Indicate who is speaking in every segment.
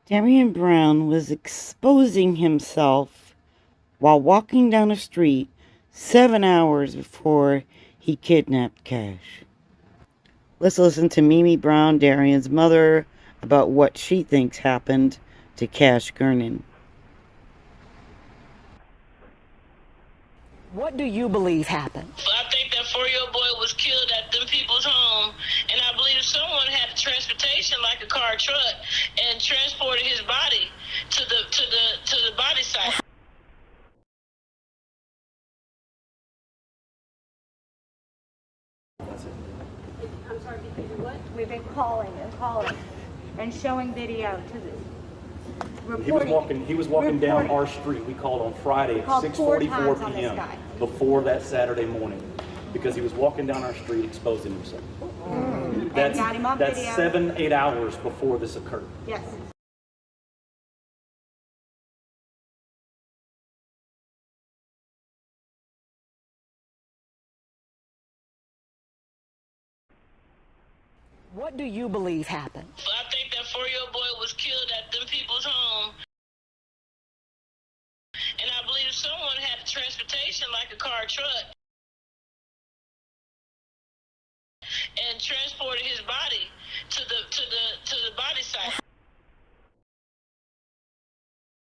Speaker 1: Darriynn Briwn was exposing himself while walking down the street 7 hours before he kidnapped Cash. Let's listen to Mimi Brown, Darriyn's mother, about what she thinks happened to Cash Gernon.
Speaker 2: What do you believe happened?
Speaker 3: I think that 4-year-old boy was killed at them people's home, and I believe someone had transportation like a car or truck and transported his body to the body site.
Speaker 4: I'm sorry, what? We've been calling and showing video to the
Speaker 5: He was walking down our street. We called on Friday at 6:44 p.m. before that Saturday morning because he was walking down our street exposing himself. That's 7-8 hours before this occurred.
Speaker 4: Yes.
Speaker 2: What do you believe happened?
Speaker 3: I think that 4-year-old boy was killed at them people's home, and I believe someone had transportation like a car or truck and transported his body to the body site.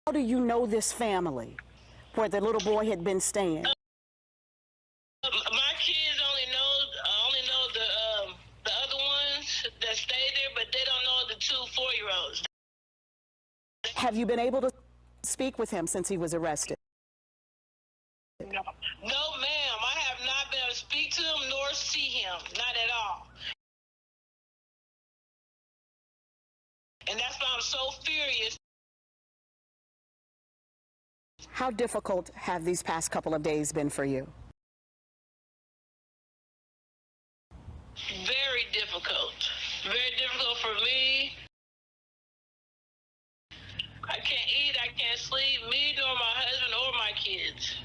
Speaker 2: How do you know this family where the little boy had been staying?
Speaker 3: My kids only know the other ones that stay there, but they don't know the 2 4-year-olds.
Speaker 2: Have you been able to speak with him since he was arrested?
Speaker 3: No, ma'am. I have not been able to speak to him nor see him. Not at all. And that's why I'm so furious.
Speaker 2: How difficult have these past couple of days been for you?
Speaker 3: Very difficult. Very difficult for me. I can't eat, I can't sleep, me nor my husband or my kids.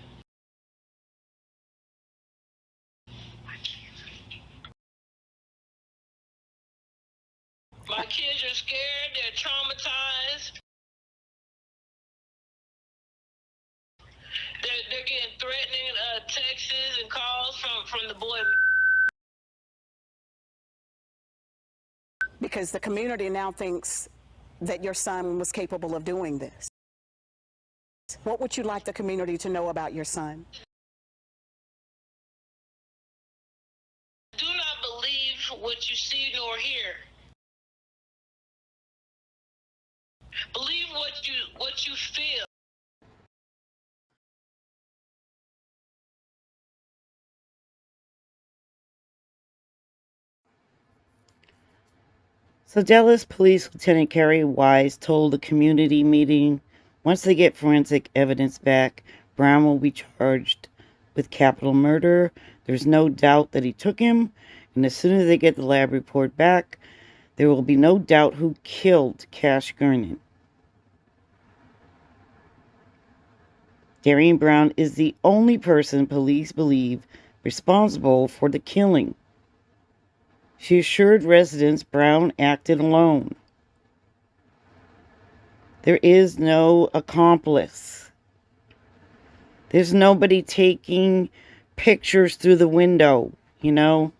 Speaker 3: My kids are scared, they're traumatized. They're getting threatening texts and calls from the boy.
Speaker 2: Because the community now thinks that your son was capable of doing this. What would you like the community to know about your son?
Speaker 3: Do not believe what you see nor hear. Believe what you feel.
Speaker 1: So Dallas Police Lieutenant Carrie Wise told a community meeting, once they get forensic evidence back, Brown will be charged with capital murder. There's no doubt that he took him, and as soon as they get the lab report back, there will be no doubt who killed Cash Gernon. Darriynn Briwn is the only person police believe responsible for the killing. She assured residents Brown acted alone. There is no accomplice. There's nobody taking pictures through the window, you know.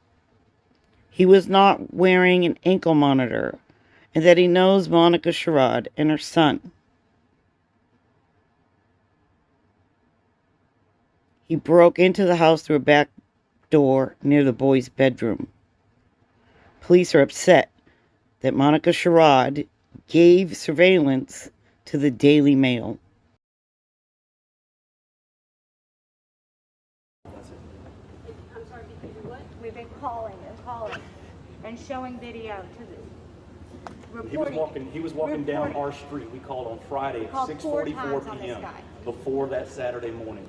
Speaker 1: He was not wearing an ankle monitor, and that he knows Monica Sherrod and her son. He broke into the house through a back door near the boy's bedroom. Police are upset that Monica Sherrod gave surveillance to the Daily Mail.
Speaker 4: I'm sorry, what? We've been calling and showing video to the
Speaker 5: He was walking down our street. We called on Friday at 6:44 p.m. before that Saturday morning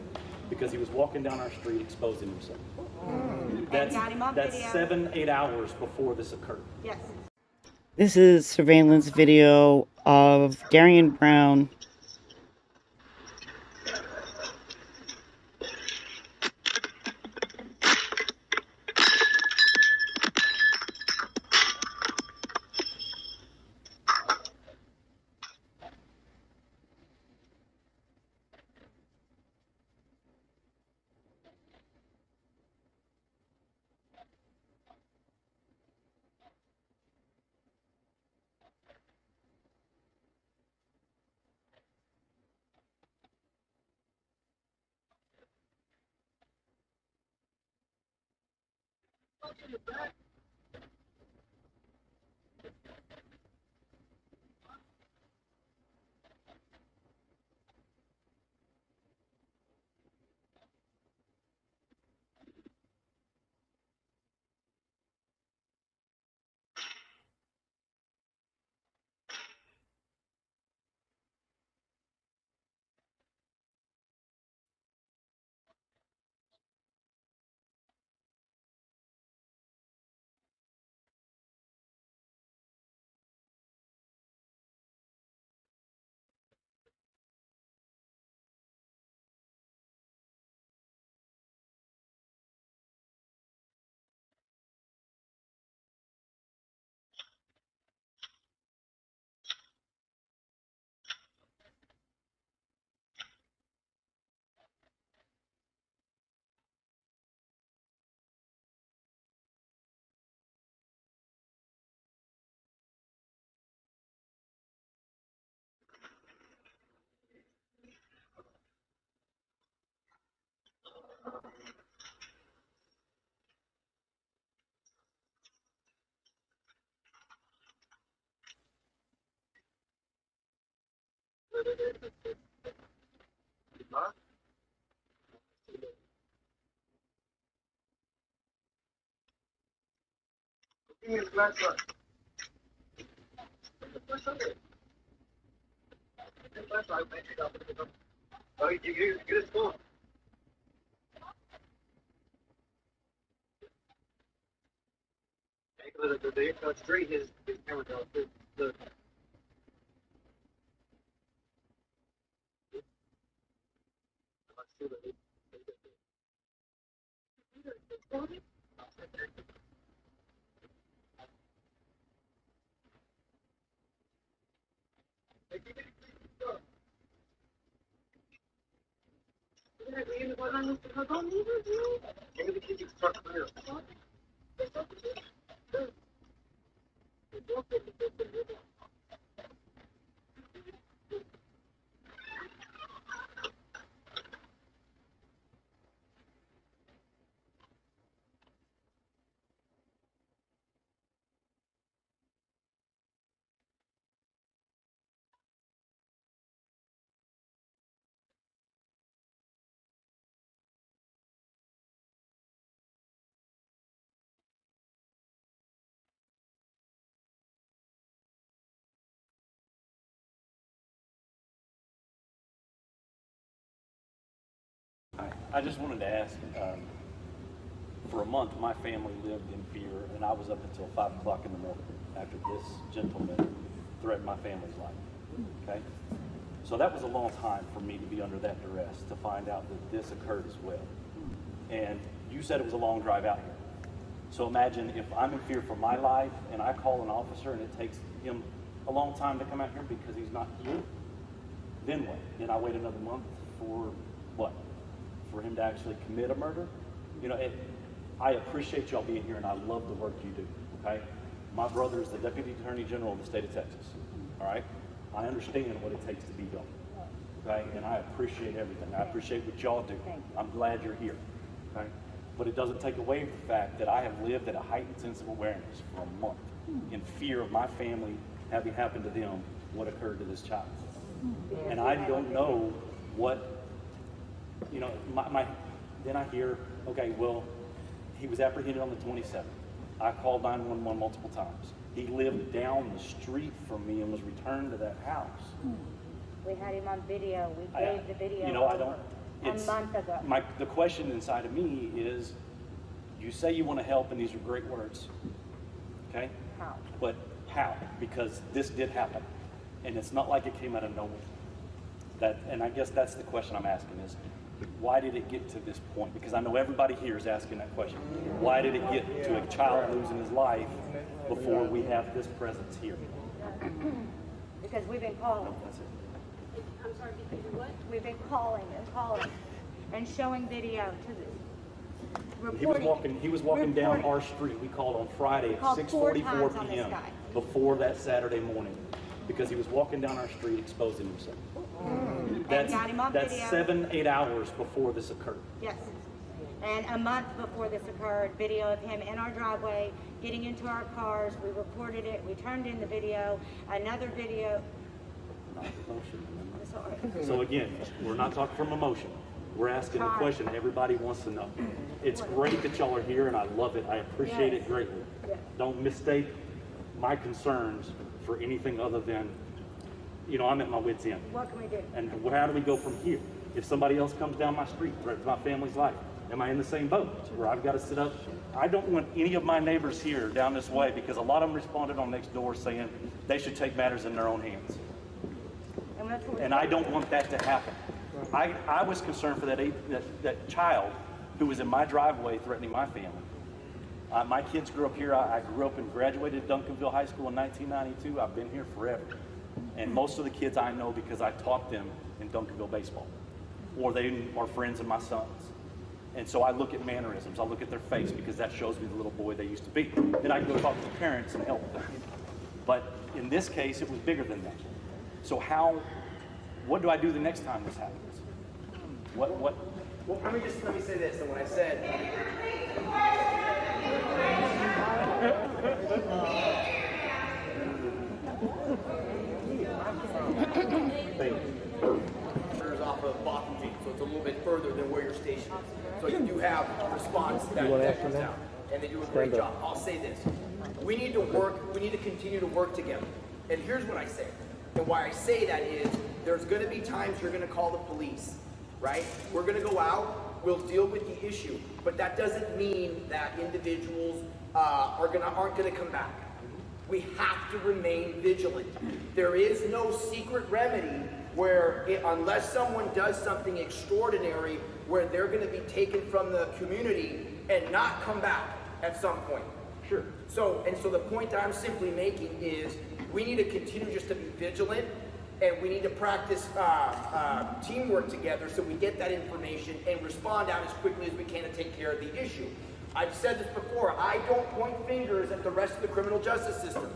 Speaker 5: because he was walking down our street exposing himself. That's 7-8 hours before this occurred.
Speaker 4: Yes.
Speaker 1: This is surveillance video of Darriynn Briwn
Speaker 5: I just wanted to ask, for a month my family lived in fear, and I was up until 5 o'clock in the morning after this gentleman threatened my family's life, okay? So that was a long time for me to be under that duress, to find out that this occurred as well. And you said it was a long drive out here. So imagine if I'm in fear for my life and I call an officer and it takes him a long time to come out here because he's not here, then what? Then I wait another month for what? For him to actually commit a murder? You know, I appreciate y'all being here and I love the work you do, okay? My brother is the Deputy Attorney General of the state of Texas, all right? I understand what it takes to be done, okay? And I appreciate everything. I appreciate what y'all do. I'm glad you're here, okay? But it doesn't take away the fact that I have lived at a heightened sense of awareness for a month in fear of my family having happened to them what occurred to this child. And I don't know what, you know, then I hear, okay, well, he was apprehended on the 27th. I called 911 multiple times. He lived down the street from me and was returned to that house.
Speaker 4: We had him on video. We gave the video.
Speaker 5: You know, I don't.
Speaker 4: A month ago.
Speaker 5: The question inside of me is, you say you want to help, and these are great words, okay?
Speaker 4: How?
Speaker 5: But how? Because this did happen, and it's not like it came out of nowhere. And I guess that's the question I'm asking is, why did it get to this point? Because I know everybody here is asking that question. Why did it get to a child losing his life before we have this presence here?
Speaker 4: Because we've been calling.
Speaker 5: That's it.
Speaker 4: I'm sorry, what? We've been calling and showing video to this.
Speaker 5: He was walking down our street. We called on Friday at 6:44 p.m. before that Saturday morning because he was walking down our street exposing himself. That's 7-8 hours before this occurred.
Speaker 4: Yes. And a month before this occurred, video of him in our driveway, getting into our cars. We reported it. We turned in the video. Another video. Sorry.
Speaker 5: So again, we're not talking from emotion. We're asking the question everybody wants to know. It's great that y'all are here, and I love it. I appreciate it greatly.
Speaker 4: Yes.
Speaker 5: Don't mistake my concerns for anything other than, you know, I'm at my wit's end.
Speaker 4: What can we do?
Speaker 5: And how do we go from here? If somebody else comes down my street, threatens my family's life, am I in the same boat where I've got to sit up? I don't want any of my neighbors here down this way, because a lot of them responded on next door saying they should take matters in their own hands. And I don't want that to happen. I was concerned for that child who was in my driveway threatening my family. My kids grew up here. I grew up and graduated Duncanville High School in 1992. I've been here forever. And most of the kids I know because I taught them in Duncanville baseball, or they are friends of my sons. And so I look at mannerisms. I look at their face, because that shows me the little boy they used to be. Then I can go talk to the parents and help them. But in this case, it was bigger than that. So what do I do the next time this happens? What?
Speaker 6: Well, let me say this. And when I said, off of Boston Jeep, so it's a little bit further than where your station is. So you do have a response that comes out, and they do a great job. I'll say this: we need to work. We need to continue to work together. And here's what I say, and why I say that is, there's going to be times you're going to call the police, right? We're going to go out. We'll deal with the issue, but that doesn't mean that individuals aren't going to come back. We have to remain vigilant. There is no secret remedy where, unless someone does something extraordinary, where they're going to be taken from the community and not come back at some point.
Speaker 5: Sure.
Speaker 6: So the point that I'm simply making is, we need to continue just to be vigilant, and we need to practice teamwork together so we get that information and respond out as quickly as we can to take care of the issue. I've said this before, I don't point fingers at the rest of the criminal justice system.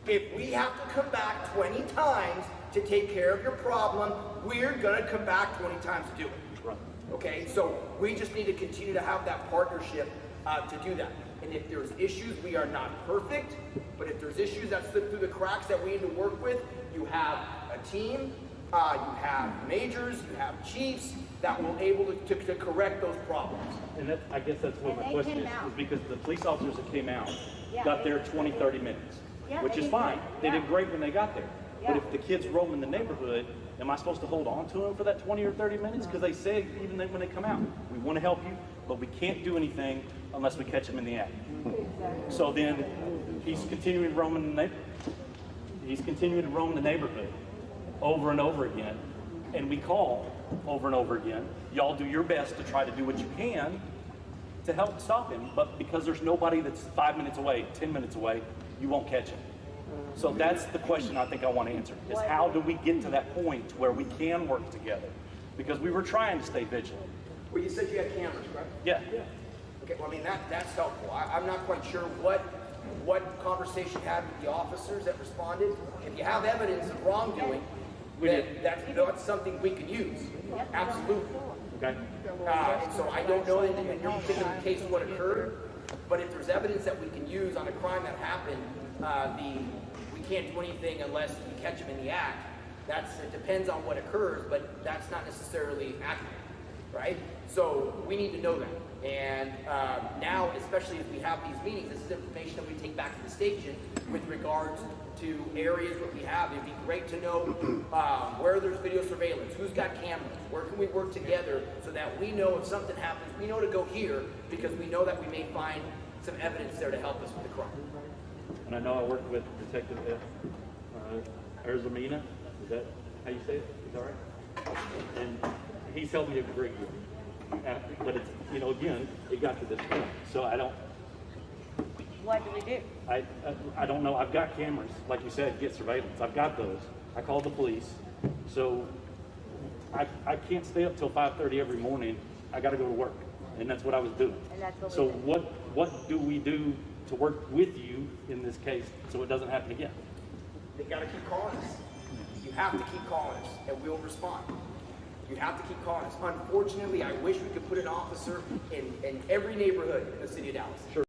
Speaker 6: If we have to come back 20 times to take care of your problem, we're gonna come back 20 times to do it.
Speaker 5: Right.
Speaker 6: Okay, so we just need to continue to have that partnership to do that. And if there's issues, we are not perfect, but if there's issues that slip through the cracks that we need to work with, you have a team, you have majors, you have chiefs that will able to correct those problems.
Speaker 5: And that, I guess that's what my question is because the police officers that came out got there 20, 30 minutes, which is fine. They did great when they got there. But if the kids roam in the neighborhood, am I supposed to hold on to them for that 20 or 30 minutes? Because they say, even when they come out, we want to help you, but we can't do anything unless we catch them in the act. So then he's continuing to roam in the neighborhood. He's continuing to roam the neighborhood over and over again. And we call over and over again. Y'all do your best to try to do what you can to help stop him. But because there's nobody that's 5 minutes away, 10 minutes away, you won't catch him. So that's the question I think I want to answer, is how do we get to that point where we can work together? Because we were trying to stay vigilant.
Speaker 6: Well, you said you had cameras, correct?
Speaker 5: Yeah.
Speaker 6: Okay, well, I mean, that's helpful. I'm not quite sure what conversation you had with the officers that responded. If you have evidence of wrongdoing, that's something we can use. Absolutely.
Speaker 5: Okay.
Speaker 6: And so I don't know in your particular case what occurred, but if there's evidence that we can use on a crime that happened, we can't do anything unless we catch them in the act. It depends on what occurs, but that's not necessarily accurate, right? So we need to know that. And now, especially as we have these meetings, this is information that we take back to the station with regards to areas that we have. It'd be great to know where there's video surveillance, who's got cameras, where can we work together so that we know if something happens, we know to go here because we know that we may find some evidence there to help us with the crime.
Speaker 5: And I know I worked with Detective Erzamina. Is that how you say it? Is that right? And he's helped me a great deal. But it's, again, it got to this point. So I don't.
Speaker 4: What do we do?
Speaker 5: I don't know. I've got cameras, like you said, get surveillance. I've got those. I called the police. So I can't stay up till 5:30 every morning. I got to go to work, and that's what I was doing.
Speaker 4: And that's what
Speaker 5: so what do we do to work with you in this case so it doesn't happen again?
Speaker 6: They got to keep calling us. You have to keep calling us, and we'll respond. You have to keep calling us. Unfortunately, I wish we could put an officer in every neighborhood in the city of Dallas.
Speaker 5: Sure.